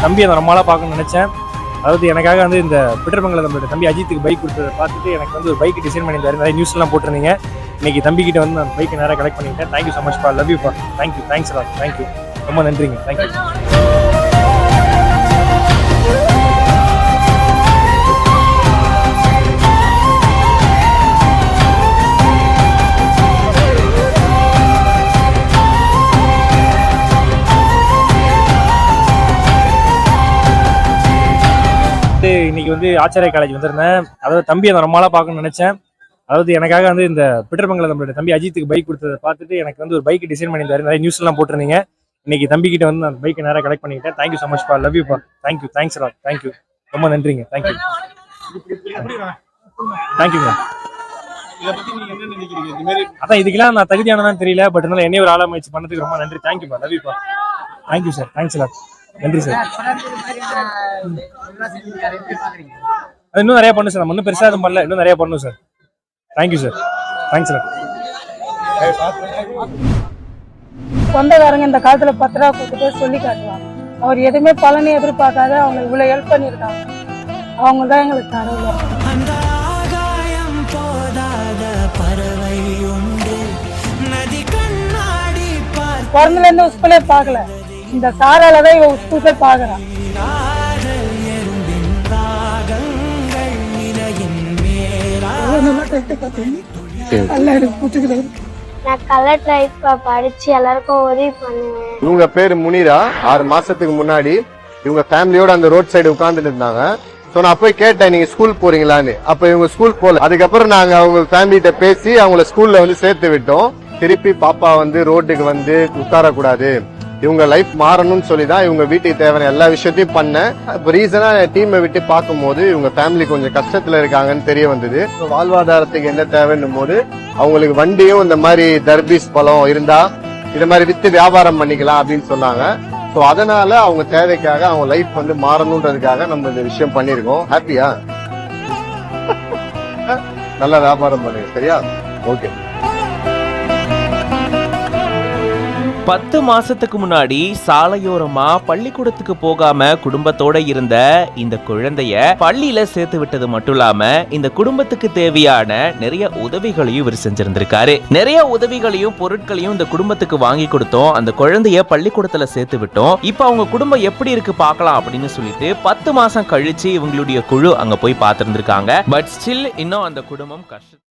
தம்பியை நான் ரொம்ப நாளாக பார்க்கணும்னு நினச்சேன். அதாவது எனக்காக வந்து இந்த பிட்டர்மங்கலம் நம்மளோட தம்பி அஜித்துக்கு பைக் கொடுத்ததை பார்த்துட்டு எனக்கு வந்து ஒரு பைக் டிசைன் பண்ணியிருந்தாரு. நிறைய நியூஸ்லாம் போட்டிருந்தீங்க. இன்னைக்கு தம்பிக்கிட்ட வந்து நான் பைக்கை நேராக கலெக்ட் பண்ணிக்கிட்டேன். Thank you so much for love you for thanks Raj thank you ரொம்ப நன்றிங்க. தேங்க்யூ. இன்னைக்கு வந்து ஆச்சாரிய காலேஜ் வந்திருந்தேன். அதாவது தம்பியை நான் ரொம்ப நாளாக பார்க்கணும்னு நினைச்சேன். அதாவது எனக்காக வந்து இந்த பிட்டர்மங்கலம் நம்மளோட தம்பி அஜித்துக்கு பைக் கொடுத்ததை பார்த்துட்டு எனக்கு வந்து ஒரு பைக் டிசைன் பண்ணியிருந்தாரு. நிறைய நியூஸ்லாம் போட்டிருந்தீங்க. இன்னைக்கு தம்பிக்கிட்ட வந்து நான் பைக்கை நேராக கலெக்ட் பண்ணிக்கிட்டேன். Thank you so much for love you for thanks Raj thank you ரொம்ப நன்றிங்க. தேங்க்யூ. தேங்க்யூங்க. அதான் இதுக்கெல்லாம் நான் தகுதியானதான் தெரியல. பட் இருந்தாலும் என்னைய ஒரு ஆளா முயற்சி பண்ணதுக்கு ரொம்ப நன்றி. Thank you love you for thank you sir. Thanks lot. நன்றி சார். அது இன்னும் நிறைய பண்ணும் சார். நம்ம இன்னும் பெருசாக எதுவும் பண்ணல. இன்னும் நிறைய பண்ணும் sir. Thank you sir. Thanks sir. சொந்தக்காரங்க இந்த காலத்துல 10 ரூபா கொடுத்துட்டு சொல்லி காட்டுவாங்க. அவர் எதுவுமே பலனை எதிர்பார்க்காத அவங்க இவ்வளவு ஹெல்ப் பண்ணியிருக்காங்க. அவங்க தான் எங்களுக்கு கடவுள். பிறந்தல இருந்து ஸ்கூலே பார்க்கல. இந்த சாரால தான் இவன் ஸ்கூலே பாக்குறான். நான் கலர் லைஃப் படிச்சு எல்லாருக்கும் உதவி பண்ணுவேன். இவங்க பேரு முனிரா. 6 மாசத்துக்கு முன்னாடி இவங்க ஃபேமிலியோட அந்த ரோட் சைடு உட்கார்ந்துட்டு இருந்தாங்க. சோ நான் போய் கேட்டேன், நீங்க ஸ்கூல் போறீங்களான்னு. அப்ப இவங்க ஸ்கூல் போல. அதுக்கப்புறம் நாங்க அவங்க ஃபேமிலிட்ட பேசி அவங்கள ஸ்கூல்ல வந்து சேர்த்து விட்டோம். திருப்பி பாப்பா வந்து ரோட்டுக்கு வந்து உட்காரக்கூடாது, இவங்க லைஃப் மாறணும்னு சொல்லிதான் இவங்க வீட்டுக்கு தேவையான எல்லா விஷயத்தையும் பண்ணேன். இப்போ ரீசனா டீமை விட்டு பார்க்கும்போது இவங்க ஃபேமிலி கொஞ்சம் கஷ்டத்துல இருக்காங்கன்னு தெரிய வந்தது. வாழ்வாதாரத்துக்கு என்ன தேவைன்னும் போது அவங்களுக்கு வண்டியும் இந்த மாதிரி தர்பீஸ் பழம் இருந்தா இந்த மாதிரி வித்து வியாபாரம் பண்ணிக்கலாம் அப்படின்னு சொன்னாங்க. ஸோ அதனால அவங்க தேவைக்காக அவங்க லைஃப் வந்து மாறணுன்றதுக்காக நம்ம இந்த விஷயம் பண்ணிருக்கோம். ஹாப்பியா? நல்லா வியாபாரம் பண்ணுங்க. சரியா? ஓகே. 10 மாசத்துக்கு முன்னாடி சாலையோரமா பள்ளிக்கூடத்துக்கு போகாம குடும்பத்தோட இருந்த இந்த குழந்தைய பள்ளியில சேர்த்து விட்டது மட்டும் இல்லாம இந்த குடும்பத்துக்கு தேவையான நிறைய உதவிகளையும் இவர் செஞ்சிருந்திருக்காரு. நிறைய உதவிகளையும் பொருட்களையும் இந்த குடும்பத்துக்கு வாங்கி கொடுத்தோம். அந்த குழந்தைய பள்ளிக்கூடத்துல சேர்த்து விட்டோம். இப்ப அவங்க குடும்பம் எப்படி இருக்கு பார்க்கலாம் அப்படின்னு சொல்லிட்டு 10 மாசம் கழிச்சு இவங்களுடைய குழு அங்க போய் பார்த்திருந்திருக்காங்க. பட் ஸ்டில் இன்னும் அந்த குடும்பம் கஷ்டம்.